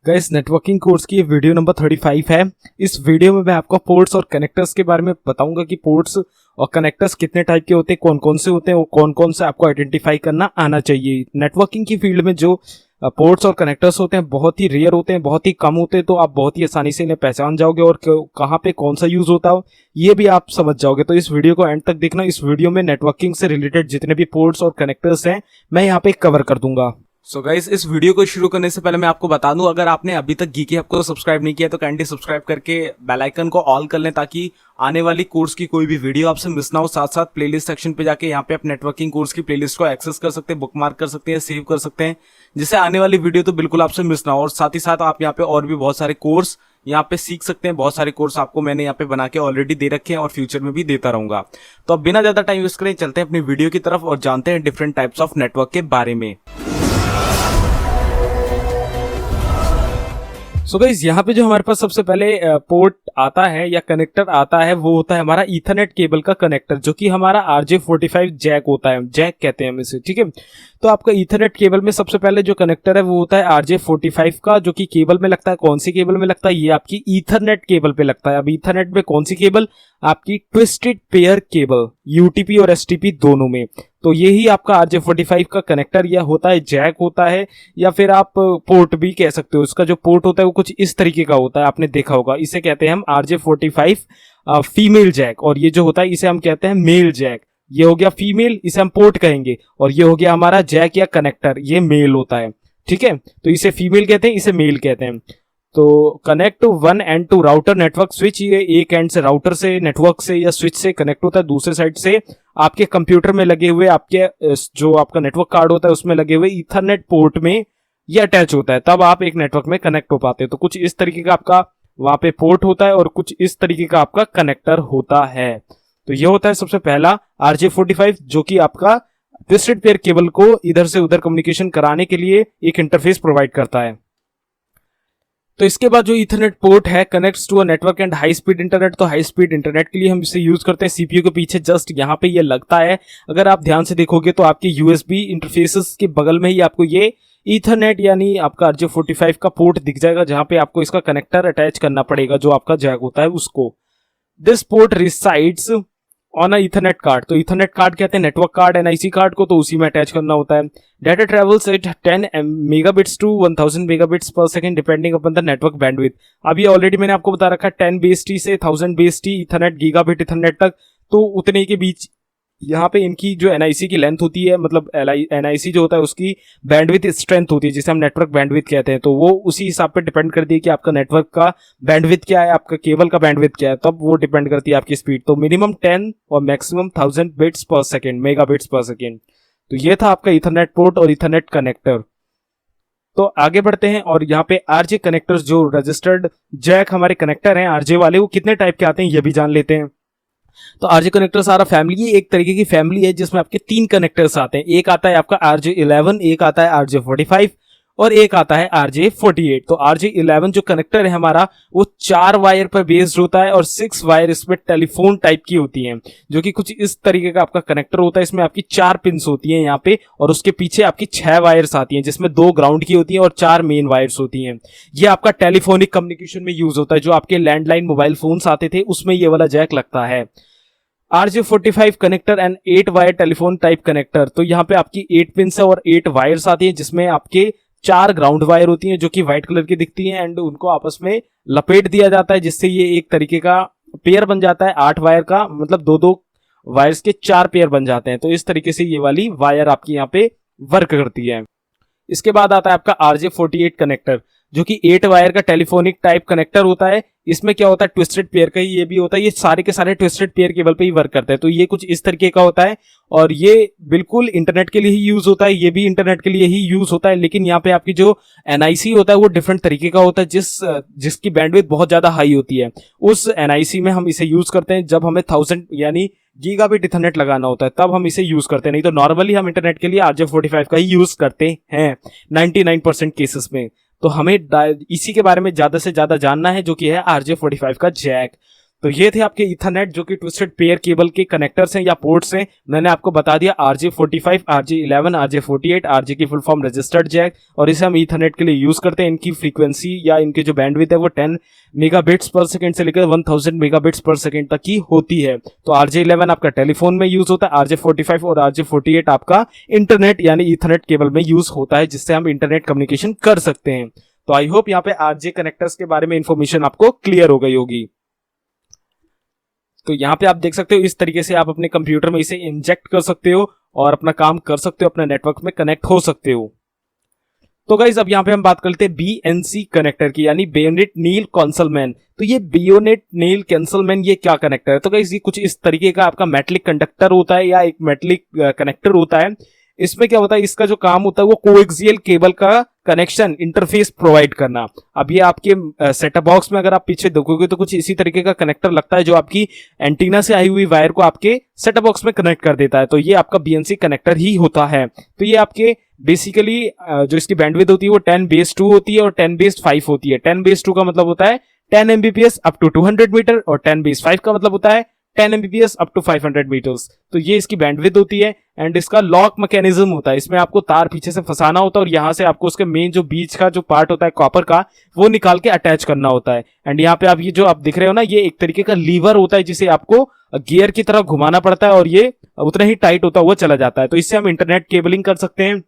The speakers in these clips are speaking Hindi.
गाइस, नेटवर्किंग कोर्स की ये वीडियो नंबर 35 है। इस वीडियो में मैं आपको पोर्ट्स और कनेक्टर्स के बारे में बताऊंगा कि पोर्ट्स और कनेक्टर्स कितने टाइप के होते हैं, कौन कौन से होते हैं, वो कौन कौन से आपको आइडेंटिफाई करना आना चाहिए। नेटवर्किंग की फील्ड में जो पोर्ट्स और कनेक्टर्स होते हैं बहुत ही रेयर होते हैं, बहुत ही कम होते हैं, तो आप बहुत ही आसानी से इन्हें पहचान जाओगे और कहाँ पे कौन सा यूज होता हो ये भी आप समझ जाओगे। तो इस वीडियो को एंड तक देखना। इस वीडियो में नेटवर्किंग से रिलेटेड जितने भी पोर्ट्स और कनेक्टर्स हैं मैं यहाँ पे कवर कर दूंगा। सो गाइस, इस वीडियो को शुरू करने से पहले मैं आपको बता दूं, अगर आपने अभी तक गीकी हब को सब्सक्राइब नहीं किया तो काइंडली सब्सक्राइब करके बेल आइकन को ऑल कर लें ताकि आने वाली कोर्स की कोई भी वीडियो आपसे मिस ना हो। साथ साथ प्लेलिस्ट सेक्शन पे जाके यहाँ पे आप नेटवर्किंग कोर्स की प्लेलिस्ट को एक्सेस कर सकते हैं, बुकमार्क कर सकते हैं, सेव कर सकते हैं, जिससे आने वाली वीडियो तो बिल्कुल आपसे मिस ना हो। और साथ ही साथ आप यहाँ पे और भी बहुत सारे कोर्स यहाँ पे सीख सकते हैं। बहुत सारे कोर्स आपको मैंने यहाँ पे बना के ऑलरेडी दे रखे हैं और फ्यूचर में भी देता रहूंगा। तो अब बिना ज्यादा टाइम वेस्ट करें चलते हैं अपनी वीडियो की तरफ और जानते हैं डिफरेंट टाइप्स ऑफ नेटवर्क के बारे में। सो गाइस, यहाँ पे जो हमारे पास सबसे पहले पोर्ट आता है या कनेक्टर आता है वो होता है हमारा ईथरनेट केबल का कनेक्टर, जो कि हमारा RJ45 जैक होता है, जैक कहते हैं हम इसे, ठीक है। तो आपका ईथरनेट केबल में सबसे पहले जो कनेक्टर है वो होता है RJ45 का, जो कि केबल में लगता है। कौन सी केबल में लगता है? ये आपकी ईथरनेट केबल पे लगता है। अब ईथरनेट में कौन सी केबल? आपकी ट्विस्टेड पेयर केबल, UTP और STP दोनों में। तो यही आपका RJ45 का कनेक्टर या होता है, जैक होता है, या फिर आप पोर्ट भी कह सकते हो। इसका जो पोर्ट होता है वो कुछ इस तरीके का होता है, आपने देखा होगा। इसे कहते हैं हम RJ45 फीमेल जैक, और ये जो होता है इसे हम कहते हैं मेल जैक। ये हो गया फीमेल, इसे हम पोर्ट कहेंगे, और ये हो गया हमारा जैक या कनेक्टर, ये मेल होता है, ठीक है। तो इसे फीमेल कहते हैं, इसे मेल कहते हैं। तो connect one end to router network switch, ये एक एंड से राउटर से, नेटवर्क से या स्विच से कनेक्ट होता है, दूसरे साइड से आपके कंप्यूटर में लगे हुए, आपके जो आपका नेटवर्क कार्ड होता है उसमें लगे हुए ईथरनेट पोर्ट में ये अटैच होता है, तब आप एक नेटवर्क में कनेक्ट हो पाते हैं। तो कुछ इस तरीके का आपका वहां पे पोर्ट होता है और कुछ इस तरीके का आपका कनेक्टर होता है। तो ये होता है सबसे पहला RJ45, जो कि आपका ट्विस्टेड पेयर केबल को इधर से उधर कम्युनिकेशन कराने के लिए एक इंटरफेस प्रोवाइड करता है। तो इसके बाद जो ईथरनेट पोर्ट है connects to a network and high speed internet. तो हाई स्पीड इंटरनेट के लिए हम इसे यूज करते हैं। CPU के पीछे जस्ट यहाँ पे ये लगता है। अगर आप ध्यान से देखोगे तो आपके USB इंटरफेसेस के बगल में ही आपको ये ईथरनेट यानी आपका RJ45 का पोर्ट दिख जाएगा, जहां पे आपको इसका कनेक्टर अटैच करना पड़ेगा, जो आपका जैक होता है उसको। This port resides on Ethernet card. तो ईथरनेट कार्ड कहते हैं नेटवर्क कार्ड, NIC कार्ड को, तो उसी में अटैच करना होता है। Data travels at 10 megabits to 1000 megabits per second depending upon the network bandwidth. अभी ऑलरेडी मैंने आपको बता रखा है 10 BST से 1000 BST ईथरनेट, गीगाबिट ईथरनेट तक, तो उतने के बीच यहाँ पे इनकी जो NIC की लेंथ होती है, मतलब NIC जो होता है उसकी बैंडविड्थ स्ट्रेंथ होती है, जिसे हम नेटवर्क बैंडविड्थ कहते हैं। तो वो उसी हिसाब पे डिपेंड करती है कि आपका नेटवर्क का बैंडविड्थ क्या है, आपका केबल का बैंडविड्थ क्या है, तब वो डिपेंड करती है आपकी स्पीड। तो मिनिमम 10 और मैक्सिमम 1000 बिट्स पर सेकेंड, मेगाबिट्स पर सेकेंड। तो ये था आपका ईथरनेट पोर्ट और ईथरनेट कनेक्टर। तो आगे बढ़ते हैं और यहाँ पे RJ कनेक्टर्स, जो रजिस्टर्ड जैक हमारे कनेक्टर हैं RJ वाले, वो कितने टाइप के आते हैं ये भी जान लेते हैं। तो RJ कनेक्टर सारा फैमिली, ये एक तरीके की फैमिली है जिसमें आपके 3 कनेक्टर्स आते हैं। एक आता है आपका RJ11, एक आता है RJ45 और एक आता है RJ48। तो RJ11 जो कनेक्टर है हमारा वो 4 वायर पर बेस्ड होता है और 6 वायर इसमें टेलीफोन टाइप की होती हैं, जो कि कुछ इस तरीके का आपका कनेक्टर होता है। इसमें आपकी 4 पिन्स होती हैं यहाँ पे, और उसके पीछे आपकी 6 वायर्स आती हैं, जिसमें 2 ग्राउंड की होती हैं और 4 मेन वायर्स होती हैं। ये आपका टेलीफोनिक कम्युनिकेशन में यूज होता है। जो आपके लैंडलाइन मोबाइल फोन्स आते थे उसमें ये वाला जैक लगता है। RJ45 connector and 8 wire telephone type connector. तो यहाँ पे आपकी 8 पिन्स है और 8 वायर्स आती हैं, जिसमें आपके 4 ग्राउंड वायर होती हैं, जो कि व्हाइट कलर की दिखती हैं, एंड उनको आपस में लपेट दिया जाता है, जिससे ये एक तरीके का पेयर बन जाता है 8 वायर का, मतलब 2-2 वायर्स के 4 पेयर बन जाते हैं। तो इस तरीके से ये वाली वायर आपकी यहाँ पे वर्क करती है। इसके बाद आता है आपका RJ48 कनेक्टर, जो कि 8 वायर का टेलीफोनिक टाइप कनेक्टर होता है। इसमें क्या होता है, ट्विस्टेड पेयर का ही ये भी होता है। ये सारे के सारे ट्विस्टेड पेयर केबल पे ही वर्क करते हैं। तो ये कुछ इस तरीके का होता है और ये बिल्कुल इंटरनेट के लिए ही यूज होता है, ये भी इंटरनेट के लिए ही यूज होता है। लेकिन यहाँ पे आपकी जो NIC होता है वो डिफरेंट तरीके का होता है, जिसकी बैंडविड्थ बहुत ज्यादा हाई होती है। उस NIC में हम इसे यूज करते हैं जब हमें 1000 यानी गीगाबिट ईथरनेट लगाना होता है, तब हम इसे यूज करते हैं। नहीं तो नॉर्मली हम इंटरनेट के लिए RJ45 का ही यूज करते हैं 99% केसेस में। तो हमें इसी के बारे में ज्यादा से ज्यादा जानना है, जो कि है RJ45 का जैक। तो ये थे आपके ईथरनेट जो कि ट्विस्टेड पेयर केबल के कनेक्टर्स हैं या पोर्ट्स हैं। मैंने आपको बता दिया RJ45, RJ11, RJ48, RJ की फुल फॉर्म रजिस्टर्ड जैक, और इसे हम ईथरनेट के लिए यूज करते हैं। इनकी फ्रीक्वेंसी या इनकी जो बैंडविड्थ है वो 10 मेगाबिट्स पर सेकंड से लेकर 1000 मेगाबिट्स पर सेकंड तक की होती है। तो RJ11 आपका टेलीफोन में यूज होता है, RJ45 और RJ48 आपका इंटरनेट यानी ईथरनेट केबल में यूज होता है, जिससे हम इंटरनेट कम्युनिकेशन कर सकते हैं। तो आई होप यहाँ पे RJ कनेक्टर्स के बारे में इंफॉर्मेशन आपको क्लियर हो गई होगी। तो यहाँ पे आप देख सकते हो इस तरीके से आप अपने कंप्यूटर में इसे इंजेक्ट कर सकते हो और अपना काम कर सकते हो, अपने नेटवर्क में कनेक्ट हो सकते हो। तो गाइस अब यहाँ पे हम बात करते हैं BNC कनेक्टर की, यानी बेयोनेट नील कैंसलमैन। तो ये बेयोनेट नील कैंसलमैन ये क्या कनेक्टर है? तो गाइस ये कुछ इस तरीके का आपका मेटलिक कंडक्टर होता है या एक मेटलिक कनेक्टर होता है। इसमें क्या होता है, इसका जो काम होता है वो कोएक्सियल केबल का कनेक्शन इंटरफेस प्रोवाइड करना। अब ये आपके सेटअप बॉक्स में अगर आप पीछे देखोगे तो कुछ इसी तरीके का कनेक्टर लगता है जो आपकी एंटीना से आई हुई वायर को आपके सेटअप बॉक्स में कनेक्ट कर देता है। तो ये आपका BNC कनेक्टर ही होता है। तो ये आपके बेसिकली जो इसकी बैंडविड्थ होती है वो 10/2 होती है और 10/5 होती है। 10/2 का मतलब होता है 10 Mbps अप टू 200 मीटर और 10/5 का मतलब होता है 10 Mbps अप टू 500 मीटर्स। तो ये इसकी बैंडविड्थ होती है एंड इसका लॉक मैकेनिज्म होता है। इसमें आपको तार पीछे से फंसाना होता है और यहाँ से आपको उसके मेन जो बीच का जो पार्ट होता है कॉपर का वो निकाल के अटैच करना होता है। एंड यहाँ पे आप ये जो आप दिख रहे हो ना, ये एक तरीके का लीवर होता है जिसे आपको गियर की तरह घुमाना पड़ता है और ये उतना ही टाइट होता हुआ चला जाता है। तो इससे हम इंटरनेट केबलिंग कर सकते हैं,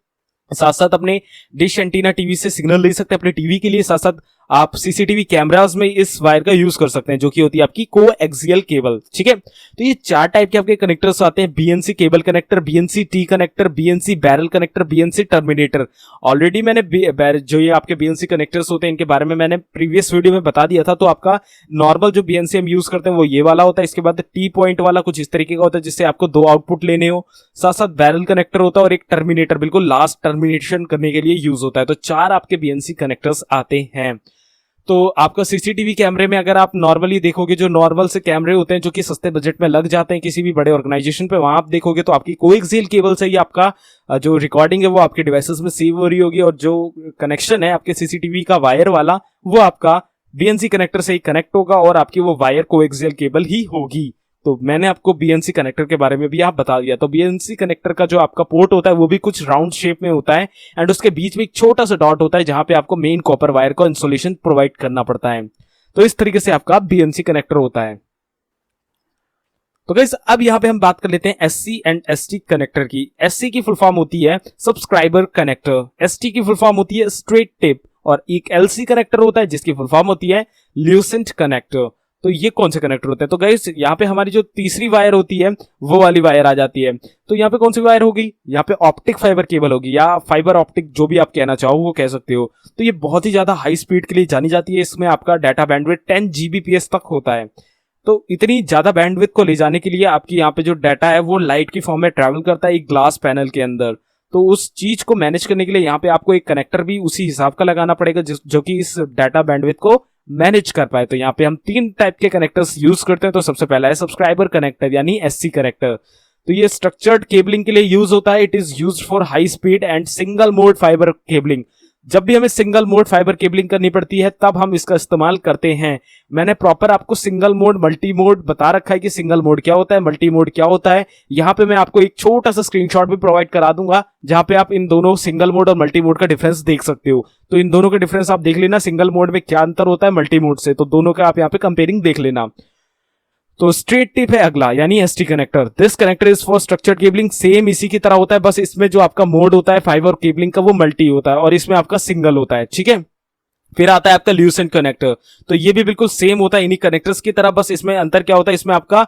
साथ साथ अपने डिश एंटीना टीवी से सिग्नल ले सकते हैं अपने टीवी के लिए, साथ साथ आप सीसीटीवी कैमरास में इस वायर का यूज कर सकते हैं जो कि होती है आपकी कोएक्सियल केबल। ठीक है, तो ये 4 टाइप के आपके कनेक्टर्स आते हैं, BNC cable connector, BNC T connector, BNC barrel connector, BNC terminator. Already मैंने जो ये आपके BNC कनेक्टर्स होते हैं इनके बारे में मैंने प्रीवियस वीडियो में बता दिया था। तो आपका नॉर्मल जो BNC हम यूज करते हैं वो ये वाला होता है, इसके बाद T पॉइंट वाला कुछ इस तरीके का होता है जिससे आपको 2 आउटपुट लेने हो, साथ साथ बैरल कनेक्टर होता है और एक टर्मिनेटर बिल्कुल लास्ट टर्मिनेशन करने के लिए यूज होता है। तो 4 आपके BNC कनेक्टर्स आते हैं। तो आपका सीसीटीवी कैमरे में अगर आप नॉर्मली देखोगे, जो नॉर्मल से कैमरे होते हैं जो कि सस्ते बजट में लग जाते हैं किसी भी बड़े ऑर्गेनाइजेशन पे, वहां आप देखोगे तो आपकी कोएक्सियल केबल से ही आपका जो रिकॉर्डिंग है वो आपके डिवाइसेस में सेव हो रही होगी और जो कनेक्शन है आपके सीसीटीवी का वायर वाला वो आपका BNC कनेक्टर से ही कनेक्ट होगा और आपकी वो वायर कोएक्सियल केबल ही होगी। तो मैंने आपको BNC कनेक्टर के बारे में भी आप बता दिया। तो BNC कनेक्टर का जो आपका पोर्ट होता है वो भी कुछ राउंड शेप में होता है एंड उसके बीच में एक छोटा सा डॉट होता है जहां पे आपको मेन कॉपर वायर का इंसुलेशन प्रोवाइड करना पड़ता है। तो इस तरीके से आपका BNC कनेक्टर होता है। तो गाइस अब यहां पे हम बात कर लेते हैं SC एंड ST कनेक्टर की। SC की फुल फॉर्म होती है सब्सक्राइबर कनेक्टर, ST की फुल फॉर्म होती है स्ट्रेट टिप और एक LC कनेक्टर होता है जिसकी फुल फॉर्म होती है ल्यूसेंट कनेक्टर। तो ये कौन से कनेक्टर होते हैं? तो गाइस यहाँ पे हमारी जो तीसरी वायर होती है वो वाली वायर आ जाती है। तो यहाँ पे कौन सी वायर होगी? यहाँ पे ऑप्टिक फाइबर केबल होगी या फाइबर ऑप्टिक, जो भी आप कहना चाहो वो कह सकते हो। तो ये बहुत ही ज्यादा हाई स्पीड के लिए जानी जाती है। इसमें आपका डाटा बैंडविड्थ 10 Gbps तक होता है। तो इतनी ज्यादा बैंडविड्थ को ले जाने के लिए आपकी यहाँ पे जो डाटा है वो लाइट की फॉर्म में ट्रैवल करता है एक ग्लास पैनल के अंदर। तो उस चीज को मैनेज करने के लिए यहाँ पे आपको एक कनेक्टर भी उसी हिसाब का लगाना पड़ेगा जो कि इस डाटा बैंडविड्थ को मैनेज कर पाए। तो यहाँ पे हम 3 टाइप के कनेक्टर्स यूज करते हैं। तो सबसे पहला है सब्सक्राइबर कनेक्टर यानी SC कनेक्टर। तो ये स्ट्रक्चर्ड केबलिंग के लिए यूज होता है। It is used for high speed and single mode fibre cabling. जब भी हमें सिंगल मोड फाइबर केबलिंग करनी पड़ती है तब हम इसका इस्तेमाल करते हैं। मैंने प्रॉपर आपको सिंगल मोड मल्टी मोड बता रखा है कि सिंगल मोड क्या होता है, मल्टी मोड क्या होता है। यहाँ पे मैं आपको एक छोटा सा स्क्रीनशॉट भी प्रोवाइड करा दूंगा जहां पे आप इन दोनों सिंगल मोड और मल्टी मोड का डिफरेंस देख सकते हो। तो इन दोनों का डिफरेंस आप देख लेना, सिंगल मोड में क्या अंतर होता है मल्टी मोड से। तो दोनों का आप यहाँ पे कंपेयरिंग देख लेना। तो स्ट्रेट टिप है अगला यानी ST connector. This connector is for structured cabling. Same इसी की तरह होता है, बस इसमें जो आपका मोड होता है फाइबर केबलिंग का वो मल्टी होता है और इसमें आपका सिंगल होता है। ठीक है, फिर आता है आपका ल्यूसेंट कनेक्टर। तो ये भी बिल्कुल सेम होता है इन्हीं कनेक्टर्स की तरह, बस इसमें अंतर क्या होता है, इसमें आपका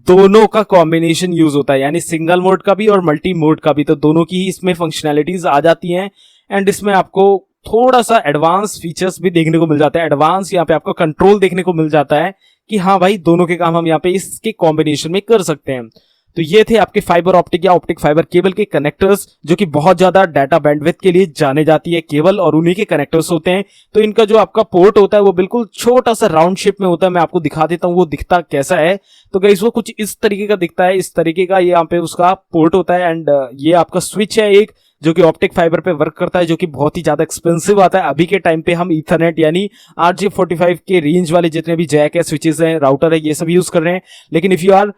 दोनों का कॉम्बिनेशन यूज होता है यानी सिंगल मोड का भी और मल्टी मोड का भी। तो दोनों की ही इसमें फंक्शनैलिटीज आ जाती हैं एंड इसमें आपको थोड़ा सा एडवांस फीचर्स भी देखने को मिल जाता है। एडवांस यहाँ पे आपको कंट्रोल देखने को मिल जाता है कि हाँ भाई दोनों के काम हम यहाँ पे इसके कॉम्बिनेशन में कर सकते हैं। तो ये थे आपके फाइबर ऑप्टिक या ऑप्टिक फाइबर केबल के कनेक्टर्स जो कि बहुत ज्यादा डाटा बैंडविड्थ के लिए जाने जाती है केबल और उन्हीं के कनेक्टर्स होते हैं। तो इनका जो आपका पोर्ट होता है वो बिल्कुल छोटा सा राउंड शेप में होता है। मैं आपको दिखा देता हूँ वो दिखता कैसा है। तो गाइस वो कुछ इस तरीके का दिखता है, इस तरीके का ये यहाँ पे उसका पोर्ट होता है एंड ये आपका स्विच है एक जो कि ऑप्टिक फाइबर पे वर्क करता है, जो कि बहुत ही ज्यादा एक्सपेंसिव आता है। अभी के टाइम पे हम ईथरनेट यानी RJ45 के रेंज वाले जितने भी जैक है, स्विचेस हैं, राउटर है, ये सब यूज कर रहे हैं। लेकिन if you are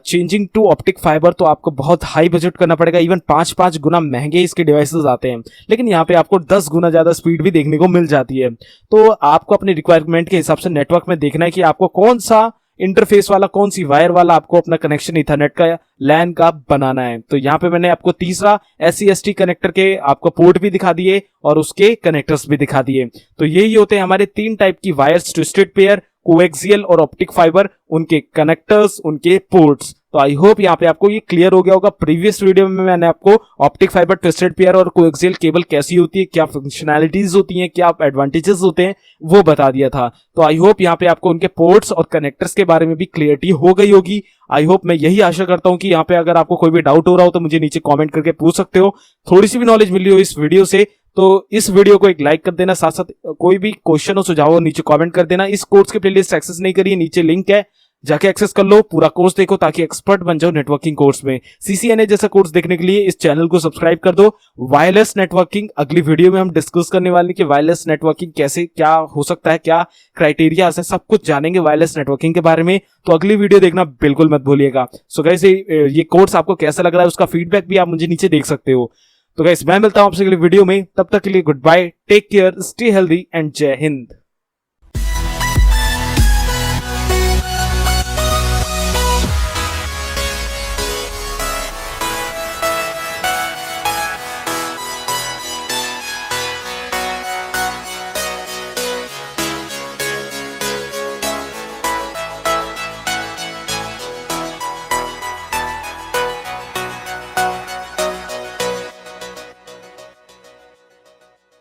changing to optic fibre तो आपको बहुत हाई बजट करना पड़ेगा, इवन 5-5 गुना महंगे इसके डिवाइसेस आते हैं। लेकिन यहाँ पे आपको 10 गुना ज्यादा स्पीड भी देखने को मिल जाती है। तो आपको अपनी रिक्वायरमेंट के हिसाब से नेटवर्क में देखना है कि आपको कौन सा इंटरफेस वाला, कौन सी वायर वाला आपको अपना कनेक्शन ईथरनेट का, लैन का बनाना है। तो यहाँ पे मैंने आपको तीसरा SCST कनेक्टर के आपको पोर्ट भी दिखा दिए और उसके कनेक्टर्स भी दिखा दिए। तो यही होते हैं हमारे 3 टाइप की वायर्स, ट्विस्टेड पेयर, कोएक्सियल और ऑप्टिक फाइबर, उनके कनेक्टर्स, उनके पोर्ट्स। तो आई होप यहाँ पे आपको ये क्लियर हो गया होगा। प्रीवियस वीडियो में मैंने आपको ऑप्टिक फाइबर, ट्विस्टेड पेयर और कोएक्सियल केबल कैसी होती है, क्या फंक्शनैलिटीज होती हैं, क्या एडवांटेजेस होते हैं, वो बता दिया था। तो आई होप यहाँ पे आपको उनके पोर्ट्स और कनेक्टर्स के बारे में भी क्लियरिटी हो गई होगी। आई होप, मैं यही आशा करता हूं कि यहाँ पे अगर आपको कोई भी डाउट हो रहा हो तो मुझे नीचे कमेंट करके पूछ सकते हो। थोड़ी सी भी नॉलेज मिली हो इस वीडियो से तो इस वीडियो को एक लाइक कर देना, साथ साथ कोई भी क्वेश्चन हो, सुझाव हो, नीचे कमेंट कर देना। इस कोर्स की प्लेलिस्ट एक्सेस नहीं करिए, नीचे लिंक है, जाके एक्सेस कर लो, पूरा कोर्स देखो ताकि एक्सपर्ट बन जाओ नेटवर्किंग कोर्स में। CCNA जैसा कोर्स देखने के लिए इस चैनल को सब्सक्राइब कर दो। वायरलेस नेटवर्किंग अगली वीडियो में हम डिस्कस करने वाले हैं कि वायरलेस नेटवर्किंग कैसे, क्या हो सकता है, क्या क्राइटेरिया है, सब कुछ जानेंगे वायरलेस नेटवर्किंग के बारे में। तो अगली वीडियो देखना बिल्कुल मत भूलिएगा। सो गाइस, ये कोर्स आपको कैसा लग रहा है उसका फीडबैक भी आप मुझे नीचे देख सकते हो। तो गाइस, मैं मिलता हूं आपसे अगली वीडियो में, तब तक के लिए good bye, take care, stay healthy and जय हिंद।